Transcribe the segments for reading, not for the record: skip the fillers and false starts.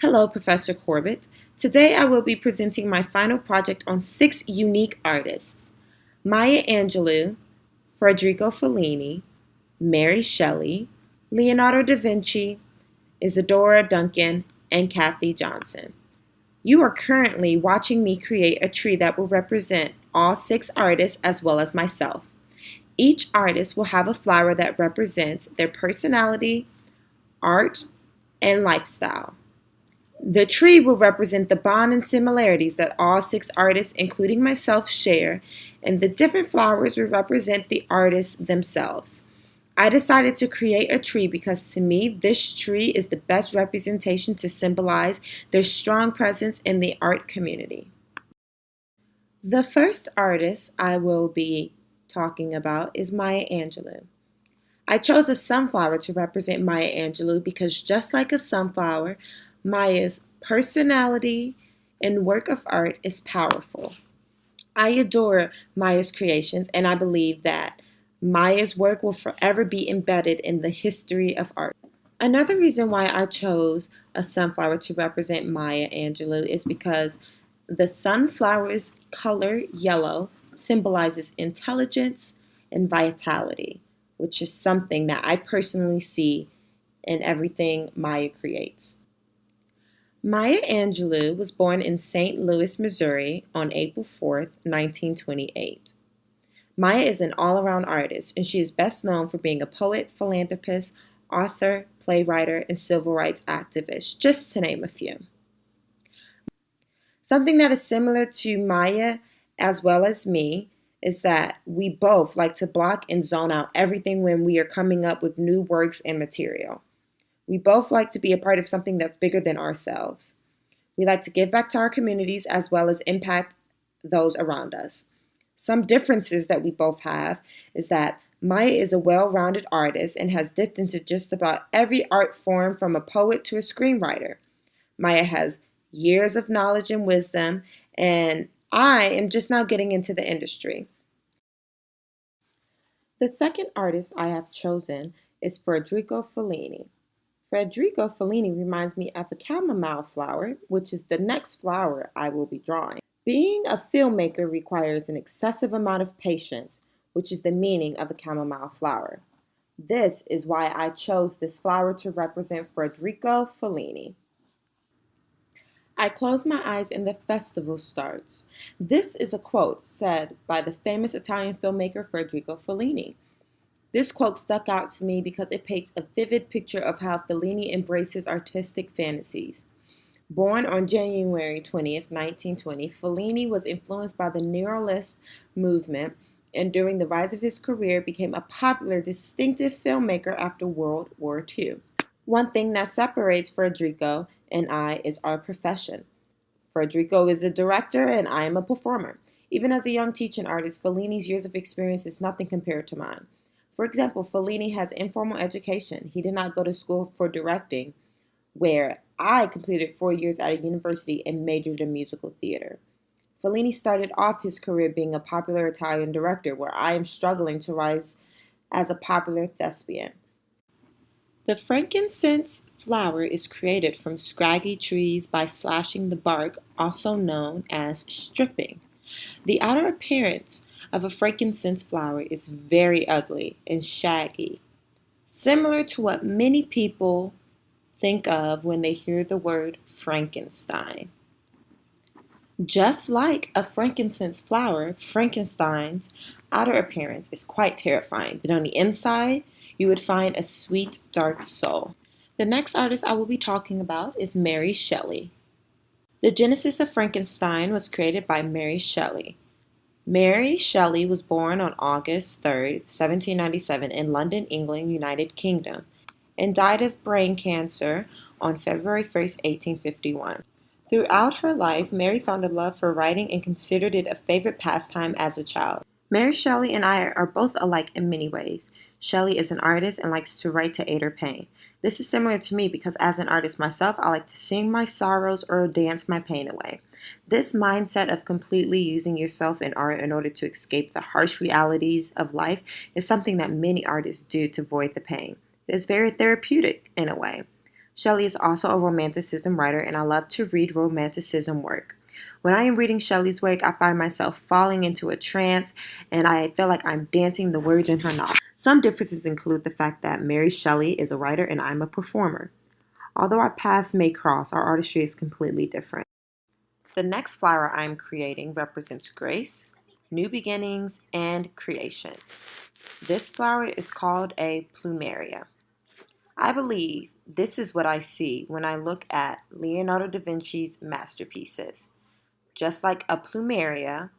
Hello, Professor Corbitt. Today I will be presenting my final project on 6 unique artists: Maya Angelou, Federico Fellini, Mary Shelley, Leonardo da Vinci, Isadora Duncan, and Cathy Johnson. You are currently watching me create a tree that will represent all 6 artists as well as myself. Each artist will have a flower that represents their personality, art, and lifestyle. The tree will represent the bond and similarities that all 6 artists, including myself, share, and the different flowers will represent the artists themselves. I decided to create a tree because to me, this tree is the best representation to symbolize their strong presence in the art community. The first artist I will be talking about is Maya Angelou. I chose a sunflower to represent Maya Angelou because just like a sunflower, Maya's personality and work of art is powerful. I adore Maya's creations, and I believe that Maya's work will forever be embedded in the history of art. Another reason why I chose a sunflower to represent Maya Angelou is because the sunflower's color, yellow, symbolizes intelligence and vitality, which is something that I personally see in everything Maya creates. Maya Angelou was born in St. Louis, Missouri on April 4th, 1928. Maya is an all-around artist, and she is best known for being a poet, philanthropist, author, playwright, and civil rights activist, just to name a few. Something that is similar to Maya as well as me is that we both like to block and zone out everything when we are coming up with new works and material. We both like to be a part of something that's bigger than ourselves. We like to give back to our communities as well as impact those around us. Some differences that we both have is that Maya is a well-rounded artist and has dipped into just about every art form from a poet to a screenwriter. Maya has years of knowledge and wisdom, and I am just now getting into the industry. The second artist I have chosen is Federico Fellini. Federico Fellini reminds me of a chamomile flower, which is the next flower I will be drawing. Being a filmmaker requires an excessive amount of patience, which is the meaning of a chamomile flower. This is why I chose this flower to represent Federico Fellini. I close my eyes and the festival starts. This is a quote said by the famous Italian filmmaker Federico Fellini. This quote stuck out to me because it paints a vivid picture of how Fellini embraces artistic fantasies. Born on January 20th, 1920, Fellini was influenced by the Neorealist movement and during the rise of his career became a popular, distinctive filmmaker after World War II. One thing that separates Federico and I is our profession. Federico is a director and I am a performer. Even as a young teaching artist, Fellini's years of experience is nothing compared to mine. For example, Fellini has informal education. He did not go to school for directing, where I completed 4 years at a university and majored in musical theater. Fellini started off his career being a popular Italian director, where I am struggling to rise as a popular thespian. The frankincense flower is created from scraggy trees by slashing the bark, also known as stripping. The outer appearance of a frankincense flower is very ugly and shaggy, similar to what many people think of when they hear the word Frankenstein. Just like a frankincense flower, Frankenstein's outer appearance is quite terrifying, but on the inside, you would find a sweet, dark soul. The next artist I will be talking about is Mary Shelley. The genesis of Frankenstein was created by Mary Shelley. Mary Shelley was born on August 3rd, 1797 in London, England, United Kingdom, and died of brain cancer on February 1st, 1851. Throughout her life, Mary found a love for writing and considered it a favorite pastime as a child. Mary Shelley and I are both alike in many ways. Shelley is an artist and likes to write to aid her pain. This is similar to me because as an artist myself, I like to sing my sorrows or dance my pain away. This mindset of completely using yourself in art in order to escape the harsh realities of life is something that many artists do to avoid the pain. It's very therapeutic in a way. Shelley is also a romanticism writer, and I love to read romanticism work. When I am reading Shelley's work, I find myself falling into a trance, and I feel like I'm dancing the words in her novel. Some differences include the fact that Mary Shelley is a writer and I'm a performer. Although our paths may cross, our artistry is completely different. The next flower I'm creating represents grace, new beginnings, and creations. This flower is called a plumeria. I believe this is what I see when I look at Leonardo da Vinci's masterpieces. Just like a plumeria,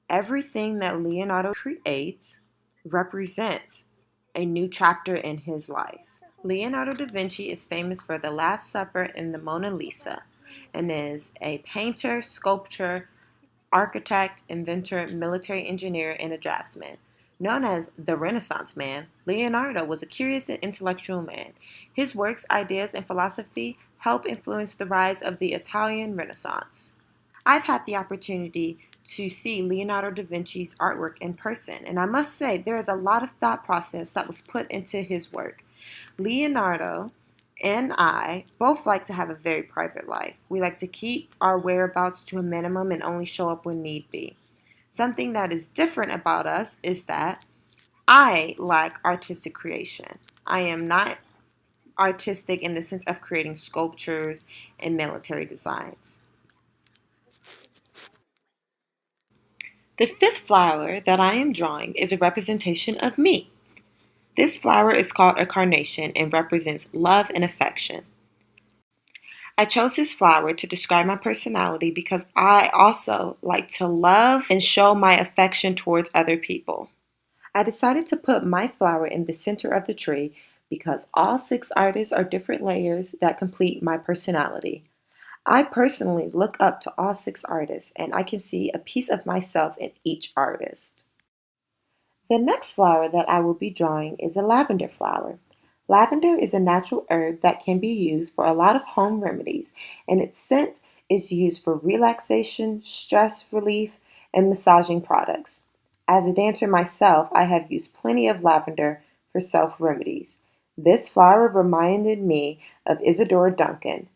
everything that Leonardo creates represents a new chapter in his life. Leonardo da Vinci is famous for The Last Supper and the Mona Lisa, and is a painter, sculptor, architect, inventor, military engineer, and a draftsman. Known as the Renaissance Man, Leonardo was a curious and intellectual man. His works, ideas, and philosophy helped influence the rise of the Italian Renaissance. I've had the opportunity to see Leonardo da Vinci's artwork in person, and I must say there is a lot of thought process that was put into his work. Leonardo and I both like to have a very private life. We like to keep our whereabouts to a minimum and only show up when need be. Something that is different about us is that I like artistic creation. I am not artistic in the sense of creating sculptures and military designs. The fifth flower that I am drawing is a representation of me. This flower is called a carnation and represents love and affection. I chose this flower to describe my personality because I also like to love and show my affection towards other people. I decided to put my flower in the center of the tree because all six artists are different layers that complete my personality. I personally look up to all six artists, and I can see a piece of myself in each artist. The next flower that I will be drawing is a lavender flower. Lavender is a natural herb that can be used for a lot of home remedies, and its scent is used for relaxation, stress relief, and massaging products. As a dancer myself, I have used plenty of lavender for self remedies. This flower reminded me of Isadora Duncan.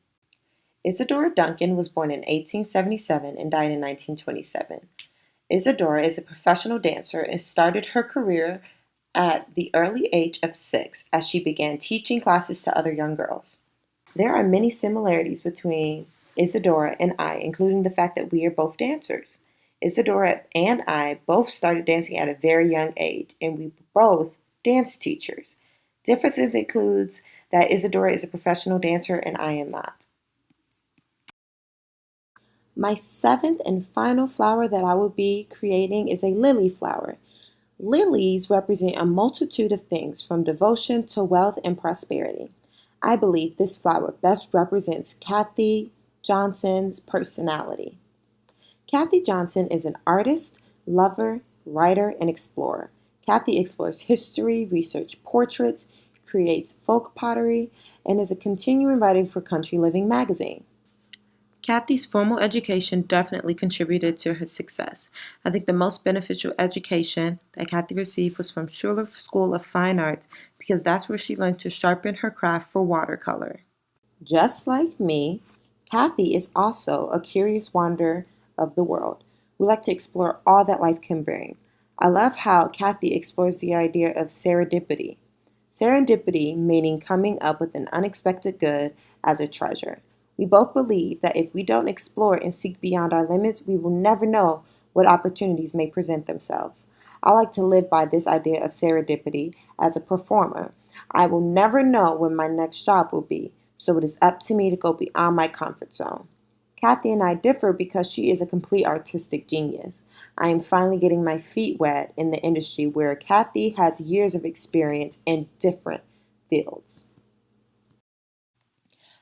Isadora Duncan was born in 1877 and died in 1927. Isadora is a professional dancer and started her career at the early age of 6 as she began teaching classes to other young girls. There are many similarities between Isadora and I, including the fact that we are both dancers. Isadora and I both started dancing at a very young age, and we were both dance teachers. Differences includes that Isadora is a professional dancer and I am not. My seventh and final flower that I will be creating is a lily flower. Lilies represent a multitude of things, from devotion to wealth and prosperity. I believe this flower best represents Cathy Johnson's personality. Cathy Johnson is an artist, lover, writer, and explorer. Cathy explores history, researches portraits, creates folk pottery, and is a continuing writer for Country Living magazine. Cathy's formal education definitely contributed to her success. I think the most beneficial education that Cathy received was from Schuller School of Fine Arts because that's where she learned to sharpen her craft for watercolor. Just like me, Cathy is also a curious wanderer of the world. We like to explore all that life can bring. I love how Cathy explores the idea of serendipity. Serendipity meaning coming up with an unexpected good as a treasure. We both believe that if we don't explore and seek beyond our limits, we will never know what opportunities may present themselves. I like to live by this idea of serendipity as a performer. I will never know when my next job will be, so it is up to me to go beyond my comfort zone. Cathy and I differ because she is a complete artistic genius. I am finally getting my feet wet in the industry where Cathy has years of experience in different fields.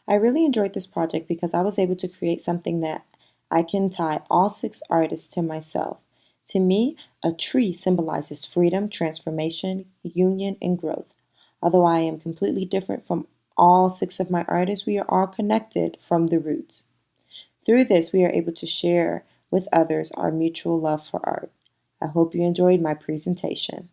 I really enjoyed this project because I was able to create something that I can tie all six artists to myself. To me, a tree symbolizes freedom, transformation, union, and growth. Although I am completely different from all six of my artists, we are all connected from the roots. Through this, we are able to share with others our mutual love for art. I hope you enjoyed my presentation.